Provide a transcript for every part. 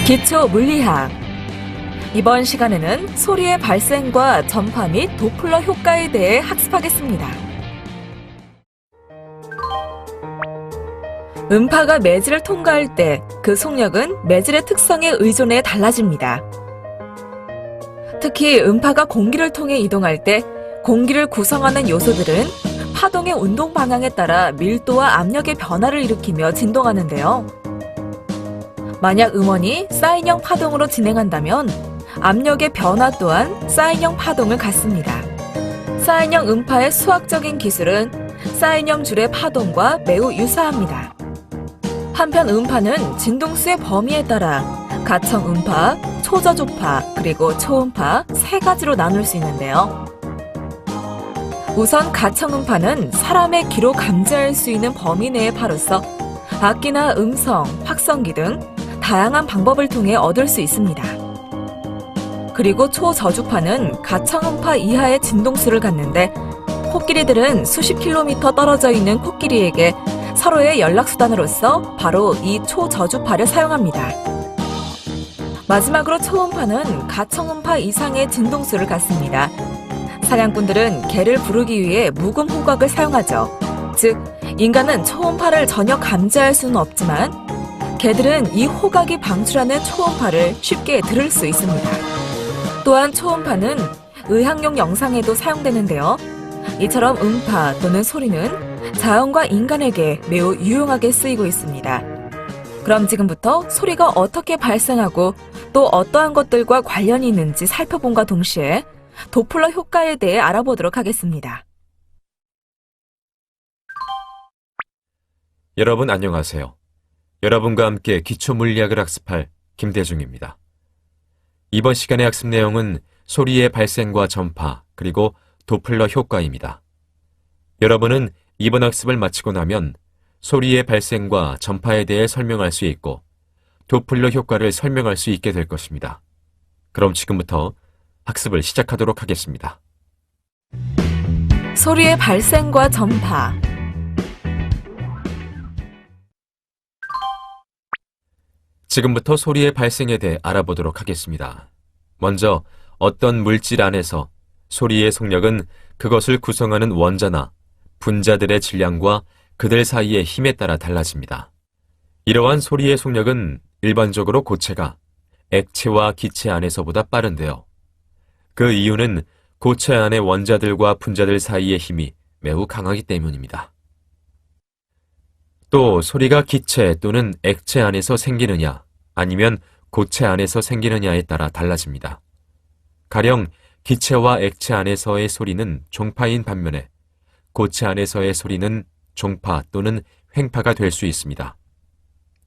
기초 물리학. 이번 시간에는 소리의 발생과 전파 및 도플러 효과에 대해 학습하겠습니다. 음파가 매질을 통과할 때 그 속력은 매질의 특성에 의존해 달라집니다. 특히 음파가 공기를 통해 이동할 때 공기를 구성하는 요소들은 파동의 운동 방향에 따라 밀도와 압력의 변화를 일으키며 진동하는데요. 만약 음원이 사인형 파동으로 진행한다면 압력의 변화 또한 사인형 파동을 갖습니다. 사인형 음파의 수학적인 기술은 사인형 줄의 파동과 매우 유사합니다. 한편 음파는 진동수의 범위에 따라 가청 음파, 초저주파, 그리고 초음파 세 가지로 나눌 수 있는데요. 우선 가청 음파는 사람의 귀로 감지할 수 있는 범위 내의 파로서 악기나 음성, 확성기 등 다양한 방법을 통해 얻을 수 있습니다. 그리고 초저주파는 가청 음파 이하의 진동수를 갖는데 코끼리들은 수십 킬로미터 떨어져 있는 코끼리에게 서로의 연락수단으로서 바로 이 초저주파를 사용합니다. 마지막으로 초음파는 가청음파 이상의 진동수를 갖습니다. 사냥꾼들은 개를 부르기 위해 묵음 호각을 사용하죠. 즉, 인간은 초음파를 전혀 감지할 수는 없지만 개들은 이 호각이 방출하는 초음파를 쉽게 들을 수 있습니다. 또한 초음파는 의학용 영상에도 사용되는데요. 이처럼 음파 또는 소리는 자연과 인간에게 매우 유용하게 쓰이고 있습니다. 그럼 지금부터 소리가 어떻게 발생하고 또 어떠한 것들과 관련이 있는지 살펴본과 동시에 도플러 효과에 대해 알아보도록 하겠습니다. 여러분 안녕하세요. 여러분과 함께 기초물리학을 학습할 김대중입니다. 이번 시간의 학습 내용은 소리의 발생과 전파, 그리고 도플러 효과입니다. 여러분은 이번 학습을 마치고 나면 소리의 발생과 전파에 대해 설명할 수 있고 도플러 효과를 설명할 수 있게 될 것입니다. 그럼 지금부터 학습을 시작하도록 하겠습니다. 소리의 발생과 전파. 지금부터 소리의 발생에 대해 알아보도록 하겠습니다. 먼저 어떤 물질 안에서 소리의 속력은 그것을 구성하는 원자나 분자들의 질량과 그들 사이의 힘에 따라 달라집니다. 이러한 소리의 속력은 일반적으로 고체가 액체와 기체 안에서보다 빠른데요. 그 이유는 고체 안의 원자들과 분자들 사이의 힘이 매우 강하기 때문입니다. 또 소리가 기체 또는 액체 안에서 생기느냐 아니면 고체 안에서 생기느냐에 따라 달라집니다. 가령 기체와 액체 안에서의 소리는 종파인 반면에 고체 안에서의 소리는 종파 또는 횡파가 될 수 있습니다.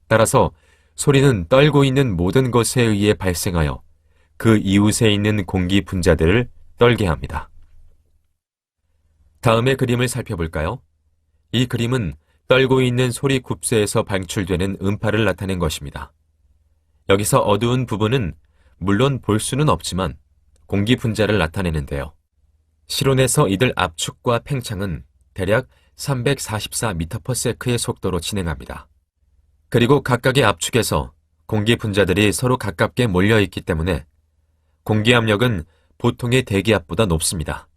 따라서 소리는 떨고 있는 모든 것에 의해 발생하여 그 이웃에 있는 공기 분자들을 떨게 합니다. 다음의 그림을 살펴볼까요? 이 그림은 떨고 있는 소리 굽새에서 방출되는 음파를 나타낸 것입니다. 여기서 어두운 부분은 물론 볼 수는 없지만 공기 분자를 나타내는데요. 실온에서 이들 압축과 팽창은 대략 344m/s의 속도로 진행합니다. 그리고 각각의 압축에서 공기 분자들이 서로 가깝게 몰려있기 때문에 공기 압력은 보통의 대기압보다 높습니다.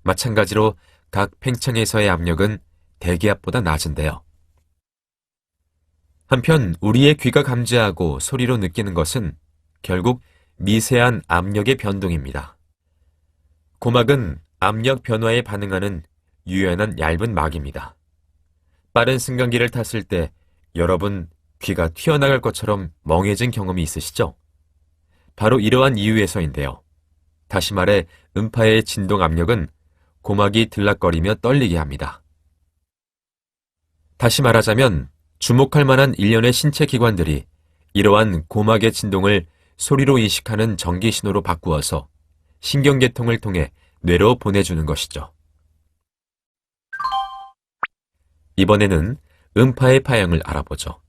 마찬가지로 각 팽창에서의 압력은 대기압보다 낮은데요. 한편 우리의 귀가 감지하고 소리로 느끼는 것은 결국 미세한 압력의 변동입니다. 고막은 압력 변화에 반응하는 유연한 얇은 막입니다. 빠른 승강기를 탔을 때 여러분 귀가 튀어나갈 것처럼 멍해진 경험이 있으시죠? 바로 이러한 이유에서인데요. 다시 말해 음파의 진동 압력은 고막이 들락거리며 떨리게 합니다. 다시 말하자면 주목할 만한 일련의 신체 기관들이 이러한 고막의 진동을 소리로 인식하는 전기 신호로 바꾸어서 신경계통을 통해 뇌로 보내주는 것이죠. 이번에는 음파의 파형을 알아보죠.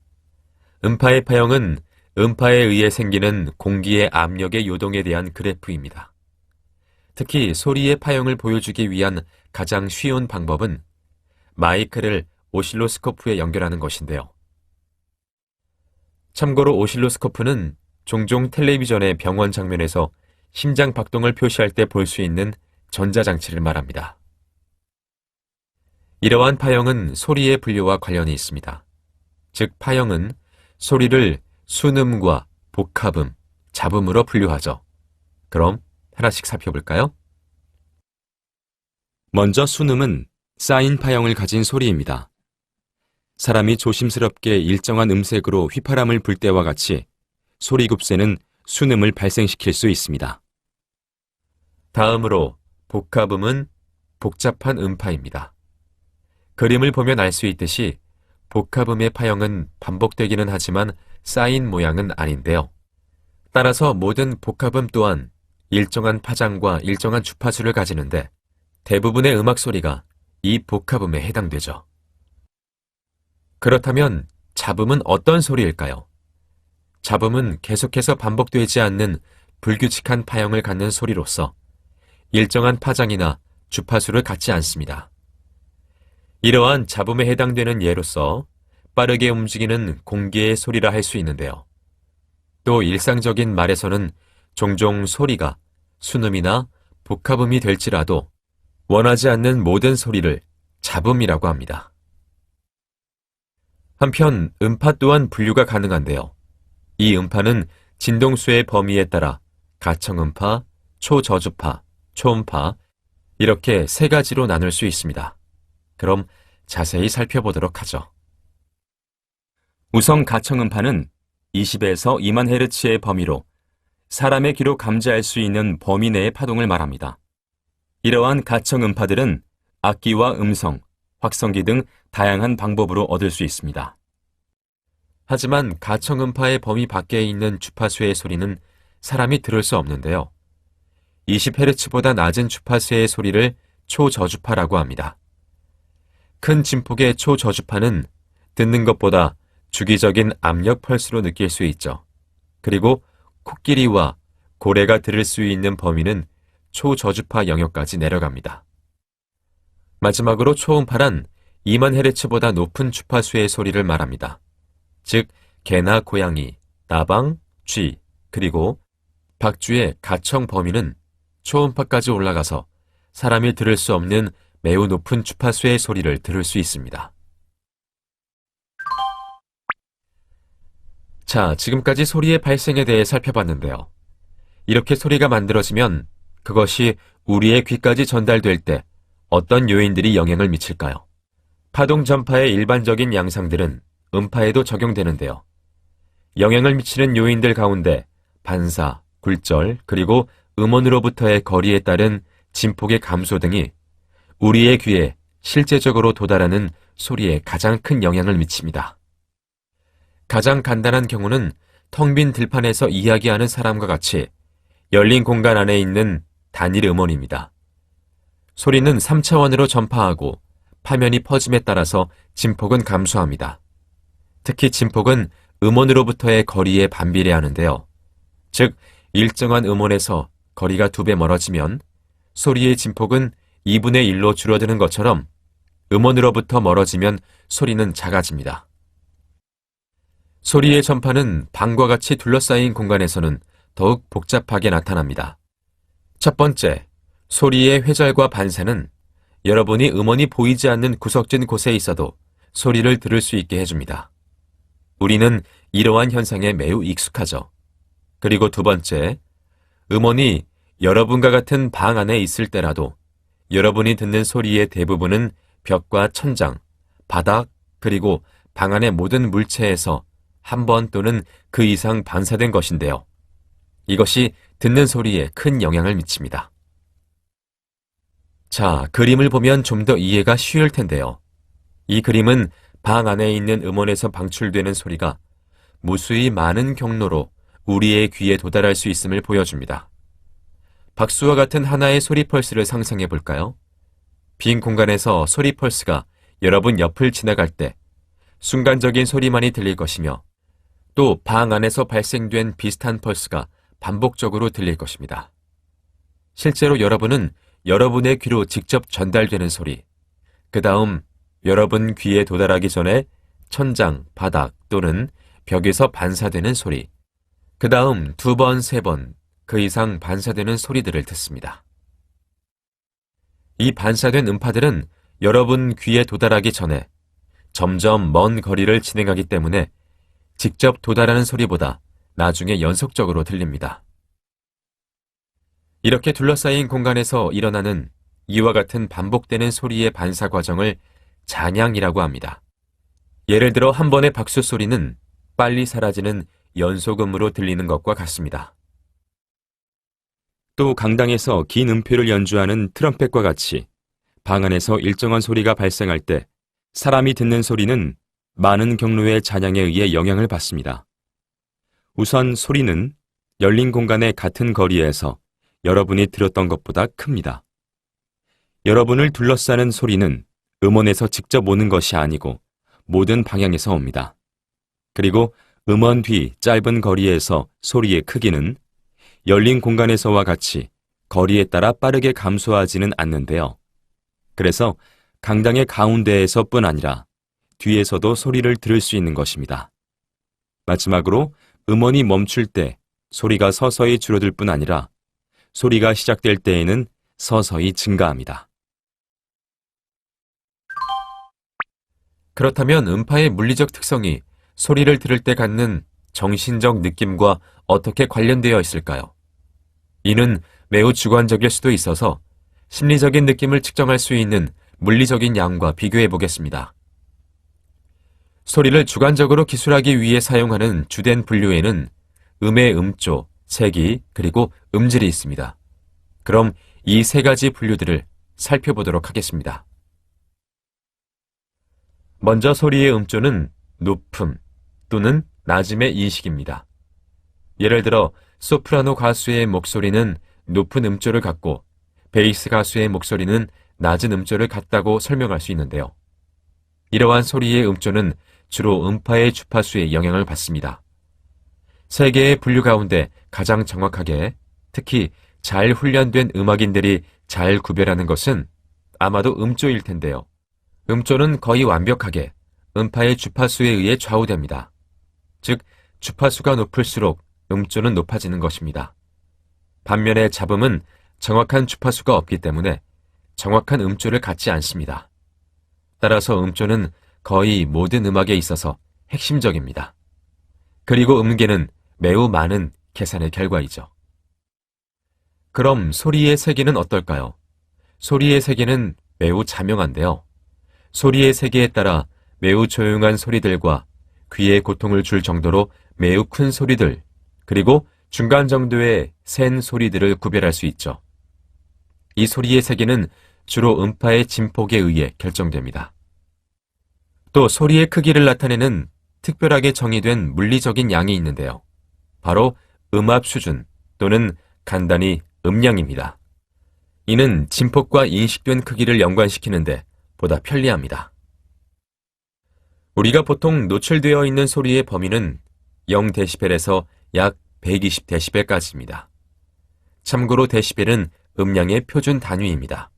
음파의 파형은 음파에 의해 생기는 공기의 압력의 요동에 대한 그래프입니다. 특히 소리의 파형을 보여주기 위한 가장 쉬운 방법은 마이크를 오실로스코프에 연결하는 것인데요. 참고로 오실로스코프는 종종 텔레비전의 병원 장면에서 심장 박동을 표시할 때 볼 수 있는 전자장치를 말합니다. 이러한 파형은 소리의 분류와 관련이 있습니다. 즉, 파형은 소리를 순음과 복합음, 잡음으로 분류하죠. 그럼 하나씩 살펴볼까요? 먼저 순음은 쌓인 파형을 가진 소리입니다. 사람이 조심스럽게 일정한 음색으로 휘파람을 불 때와 같이 소리급세는 순음을 발생시킬 수 있습니다. 다음으로 복합음은 복잡한 음파입니다. 그림을 보면 알 수 있듯이 복합음의 파형은 반복되기는 하지만 쌓인 모양은 아닌데요. 따라서 모든 복합음 또한 일정한 파장과 일정한 주파수를 가지는데 대부분의 음악 소리가 이 복합음에 해당되죠. 그렇다면 잡음은 어떤 소리일까요? 잡음은 계속해서 반복되지 않는 불규칙한 파형을 갖는 소리로서 일정한 파장이나 주파수를 갖지 않습니다. 이러한 잡음에 해당되는 예로서 빠르게 움직이는 공기의 소리라 할 수 있는데요. 또 일상적인 말에서는 종종 소리가 순음이나 복합음이 될지라도 원하지 않는 모든 소리를 잡음이라고 합니다. 한편 음파 또한 분류가 가능한데요. 이 음파는 진동수의 범위에 따라 가청음파, 초저주파, 초음파 이렇게 세 가지로 나눌 수 있습니다. 그럼 자세히 살펴보도록 하죠. 우선 가청음파는 20에서 2만 헤르츠의 범위로 사람의 귀로 감지할 수 있는 범위 내의 파동을 말합니다. 이러한 가청음파들은 악기와 음성, 확성기 등 다양한 방법으로 얻을 수 있습니다. 하지만 가청음파의 범위 밖에 있는 주파수의 소리는 사람이 들을 수 없는데요. 20Hz보다 낮은 주파수의 소리를 초저주파라고 합니다. 큰 진폭의 초저주파는 듣는 것보다 주기적인 압력 펄스로 느낄 수 있죠. 그리고 코끼리와 고래가 들을 수 있는 범위는 초저주파 영역까지 내려갑니다. 마지막으로 초음파란 2만 헤르츠보다 높은 주파수의 소리를 말합니다. 즉, 개나 고양이, 나방, 쥐, 그리고 박쥐의 가청 범위는 초음파까지 올라가서 사람이 들을 수 없는 매우 높은 주파수의 소리를 들을 수 있습니다. 자, 지금까지 소리의 발생에 대해 살펴봤는데요. 이렇게 소리가 만들어지면 그것이 우리의 귀까지 전달될 때 어떤 요인들이 영향을 미칠까요? 파동 전파의 일반적인 양상들은 음파에도 적용되는데요. 영향을 미치는 요인들 가운데 반사, 굴절, 그리고 음원으로부터의 거리에 따른 진폭의 감소 등이 우리의 귀에 실제적으로 도달하는 소리에 가장 큰 영향을 미칩니다. 가장 간단한 경우는 텅 빈 들판에서 이야기하는 사람과 같이 열린 공간 안에 있는 단일 음원입니다. 소리는 3차원으로 전파하고 파면이 퍼짐에 따라서 진폭은 감소합니다. 특히 진폭은 음원으로부터의 거리에 반비례하는데요. 즉, 일정한 음원에서 거리가 2배 멀어지면 소리의 진폭은 2분의 1로 줄어드는 것처럼 음원으로부터 멀어지면 소리는 작아집니다. 소리의 전파는 방과 같이 둘러싸인 공간에서는 더욱 복잡하게 나타납니다. 첫 번째, 소리의 회절과 반사는 여러분이 음원이 보이지 않는 구석진 곳에 있어도 소리를 들을 수 있게 해줍니다. 우리는 이러한 현상에 매우 익숙하죠. 그리고 두 번째, 음원이 여러분과 같은 방 안에 있을 때라도 여러분이 듣는 소리의 대부분은 벽과 천장, 바닥, 그리고 방 안의 모든 물체에서 한 번 또는 그 이상 반사된 것인데요. 이것이 듣는 소리에 큰 영향을 미칩니다. 자, 그림을 보면 좀 더 이해가 쉬울 텐데요. 이 그림은 방 안에 있는 음원에서 방출되는 소리가 무수히 많은 경로로 우리의 귀에 도달할 수 있음을 보여줍니다. 박수와 같은 하나의 소리 펄스를 상상해 볼까요? 빈 공간에서 소리 펄스가 여러분 옆을 지나갈 때 순간적인 소리만이 들릴 것이며 또 방 안에서 발생된 비슷한 펄스가 반복적으로 들릴 것입니다. 실제로 여러분은 여러분의 귀로 직접 전달되는 소리, 그 다음 여러분 귀에 도달하기 전에 천장, 바닥 또는 벽에서 반사되는 소리, 그 다음 2번, 3번, 그 이상 반사되는 소리들을 듣습니다. 이 반사된 음파들은 여러분 귀에 도달하기 전에 점점 먼 거리를 진행하기 때문에 직접 도달하는 소리보다 나중에 연속적으로 들립니다. 이렇게 둘러싸인 공간에서 일어나는 이와 같은 반복되는 소리의 반사 과정을 잔향이라고 합니다. 예를 들어 한 번의 박수 소리는 빨리 사라지는 연속음으로 들리는 것과 같습니다. 또 강당에서 긴 음표를 연주하는 트럼펫과 같이 방 안에서 일정한 소리가 발생할 때 사람이 듣는 소리는 많은 경로의 잔향에 의해 영향을 받습니다. 우선 소리는 열린 공간의 같은 거리에서 여러분이 들었던 것보다 큽니다. 여러분을 둘러싸는 소리는 음원에서 직접 오는 것이 아니고 모든 방향에서 옵니다. 그리고 음원 뒤 짧은 거리에서 소리의 크기는 열린 공간에서와 같이 거리에 따라 빠르게 감소하지는 않는데요. 그래서 강당의 가운데에서뿐 아니라 뒤에서도 소리를 들을 수 있는 것입니다. 마지막으로 음원이 멈출 때 소리가 서서히 줄어들 뿐 아니라 소리가 시작될 때에는 서서히 증가합니다. 그렇다면 음파의 물리적 특성이 소리를 들을 때 갖는 정신적 느낌과 어떻게 관련되어 있을까요? 이는 매우 주관적일 수도 있어서 심리적인 느낌을 측정할 수 있는 물리적인 양과 비교해 보겠습니다. 소리를 주관적으로 기술하기 위해 사용하는 주된 분류에는 음의 음조, 색이, 그리고 음질이 있습니다. 그럼 이 세 가지 분류들을 살펴보도록 하겠습니다. 먼저 소리의 음조는 높음 또는 낮음의 인식입니다. 예를 들어 소프라노 가수의 목소리는 높은 음조를 갖고 베이스 가수의 목소리는 낮은 음조를 갖다고 설명할 수 있는데요. 이러한 소리의 음조는 주로 음파의 주파수에 영향을 받습니다. 세 개의 분류 가운데 가장 정확하게, 특히 잘 훈련된 음악인들이 잘 구별하는 것은 아마도 음조일 텐데요. 음조는 거의 완벽하게 음파의 주파수에 의해 좌우됩니다. 즉, 주파수가 높을수록 음조는 높아지는 것입니다. 반면에 잡음은 정확한 주파수가 없기 때문에 정확한 음조를 갖지 않습니다. 따라서 음조는 거의 모든 음악에 있어서 핵심적입니다. 그리고 음계는 매우 많은 계산의 결과이죠. 그럼 소리의 세계는 어떨까요? 소리의 세계는 매우 자명한데요. 소리의 세계에 따라 매우 조용한 소리들과 귀에 고통을 줄 정도로 매우 큰 소리들, 그리고 중간 정도의 센 소리들을 구별할 수 있죠. 이 소리의 세계는 주로 음파의 진폭에 의해 결정됩니다. 또 소리의 크기를 나타내는 특별하게 정의된 물리적인 양이 있는데요. 바로 음압 수준 또는 간단히 음량입니다. 이는 진폭과 인식된 크기를 연관시키는데 보다 편리합니다. 우리가 보통 노출되어 있는 소리의 범위는 0데시벨에서 약 120데시벨까지입니다. 참고로 데시벨은 음량의 표준 단위입니다.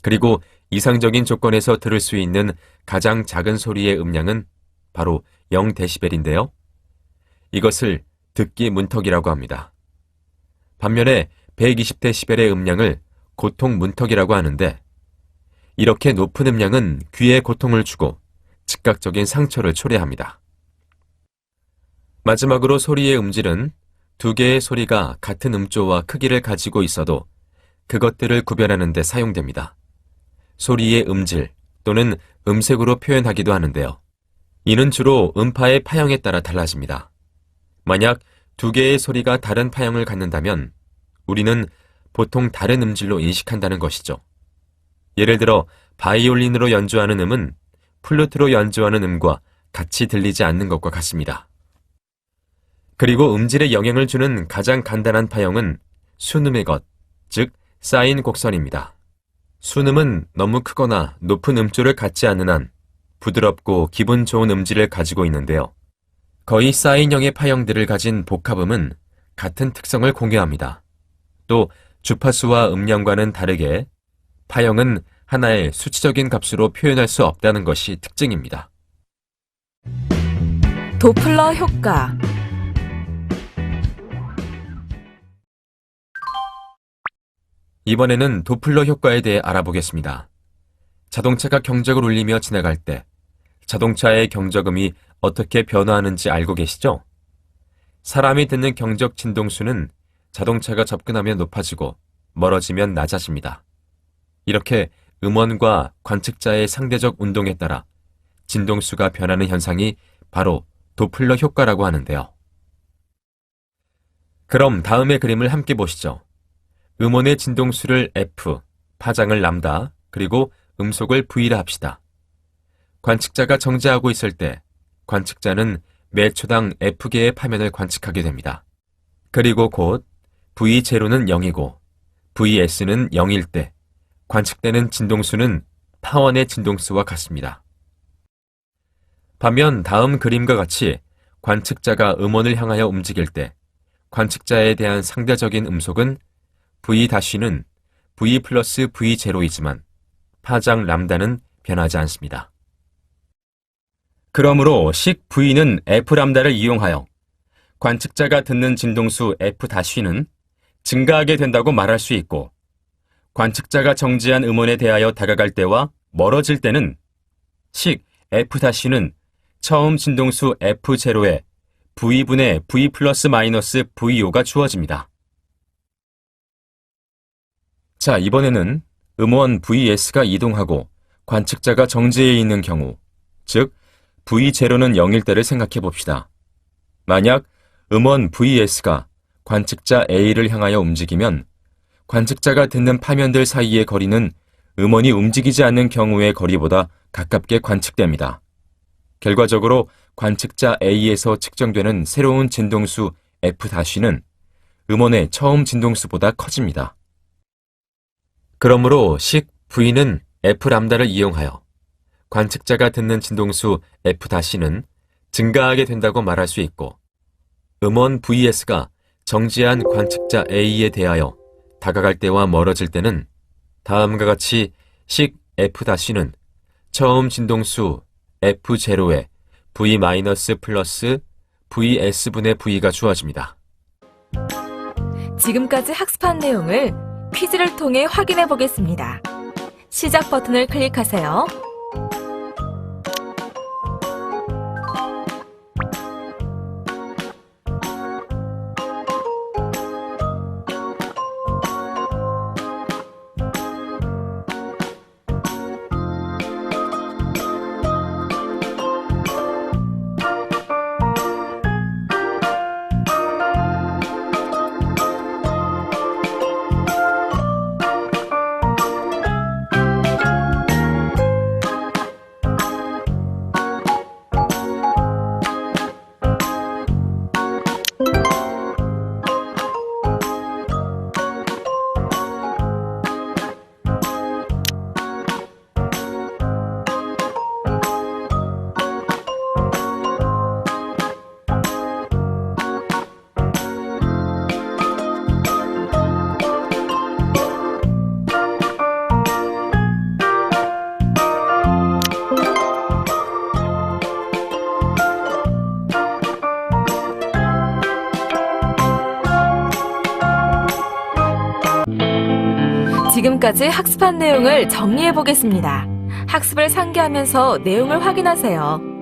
그리고 이상적인 조건에서 들을 수 있는 가장 작은 소리의 음량은 바로 0데시벨인데요. 이것을 듣기 문턱이라고 합니다. 반면에 120데시벨의 음량을 고통 문턱이라고 하는데, 이렇게 높은 음량은 귀에 고통을 주고 즉각적인 상처를 초래합니다. 마지막으로 소리의 음질은 두 개의 소리가 같은 음조와 크기를 가지고 있어도 그것들을 구별하는 데 사용됩니다. 소리의 음질 또는 음색으로 표현하기도 하는데요. 이는 주로 음파의 파형에 따라 달라집니다. 만약 두 개의 소리가 다른 파형을 갖는다면 우리는 보통 다른 음질로 인식한다는 것이죠. 예를 들어 바이올린으로 연주하는 음은 플루트로 연주하는 음과 같이 들리지 않는 것과 같습니다. 그리고 음질에 영향을 주는 가장 간단한 파형은 순음의 것, 즉 사인 곡선입니다. 순음은 너무 크거나 높은 음조를 갖지 않는 한 부드럽고 기분 좋은 음질을 가지고 있는데요. 거의 사인형의 파형들을 가진 복합음은 같은 특성을 공유합니다. 또 주파수와 음량과는 다르게 파형은 하나의 수치적인 값으로 표현할 수 없다는 것이 특징입니다. 도플러 효과. 이번에는 도플러 효과에 대해 알아보겠습니다. 자동차가 경적을 울리며 지나갈 때 자동차의 경적음이 어떻게 변화하는지 알고 계시죠? 사람이 듣는 경적 진동수는 자동차가 접근하면 높아지고 멀어지면 낮아집니다. 이렇게 음원과 관측자의 상대적 운동에 따라 진동수가 변하는 현상이 바로 도플러 효과라고 하는데요. 그럼 다음의 그림을 함께 보시죠. 음원의 진동수를 F, 파장을 람다, 그리고 음속을 V라 합시다. 관측자가 정지하고 있을 때 관측자는 매 초당 F개의 파면을 관측하게 됩니다. 그리고 곧 V0는 0이고 Vs는 0일 때 관측되는 진동수는 파원의 진동수와 같습니다. 반면 다음 그림과 같이 관측자가 음원을 향하여 움직일 때 관측자에 대한 상대적인 음속은 V-는 V 플러스 V0이지만 파장 람다는 변하지 않습니다. 그러므로 식 V는 F 람다를 이용하여 관측자가 듣는 진동수 F-는 증가하게 된다고 말할 수 있고, 관측자가 정지한 음원에 대하여 다가갈 때와 멀어질 때는 식 F-는 처음 진동수 F0에 V분의 V 플러스 마이너스 VO가 주어집니다. 자, 이번에는 음원 VS가 이동하고 관측자가 정지해 있는 경우, 즉 V0는 0일 때를 생각해 봅시다. 만약 음원 VS가 관측자 A를 향하여 움직이면 관측자가 듣는 파면들 사이의 거리는 음원이 움직이지 않는 경우의 거리보다 가깝게 관측됩니다. 결과적으로 관측자 A에서 측정되는 새로운 진동수 F-는 음원의 처음 진동수보다 커집니다. 그러므로 식 V는 F-를 이용하여 관측자가 듣는 진동수 F-는 증가하게 된다고 말할 수 있고, 음원 VS가 정지한 관측자 A에 대하여 다가갈 때와 멀어질 때는 다음과 같이 식 F-는 처음 진동수 F0에 V- 플러스 VS분의 V가 주어집니다. 지금까지 학습한 내용을 퀴즈를 통해 확인해 보겠습니다. 시작 버튼을 클릭하세요. 지금까지 학습한 내용을 정리해 보겠습니다. 학습을 상기하면서 내용을 확인하세요.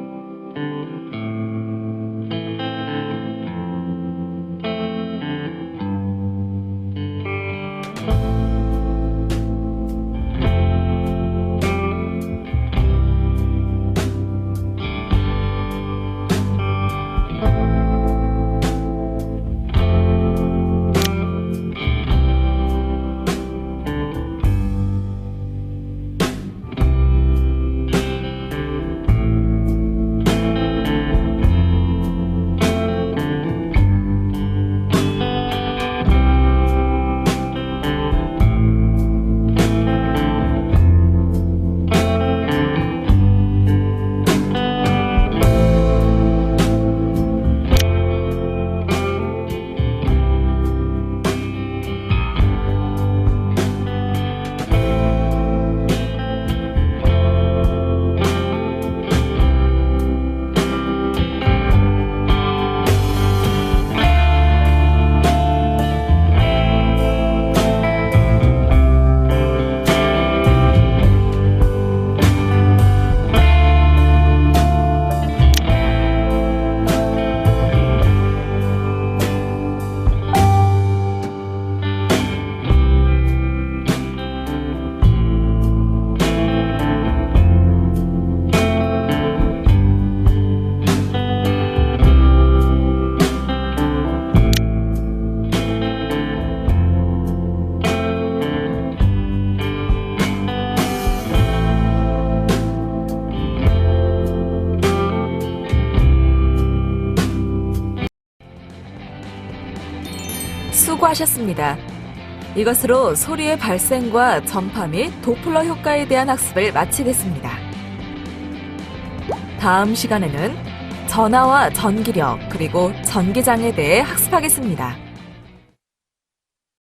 수고하셨습니다. 이것으로 소리의 발생과 전파 및 도플러 효과에 대한 학습을 마치겠습니다. 다음 시간에는 전하와 전기력 그리고 전기장에 대해 학습하겠습니다.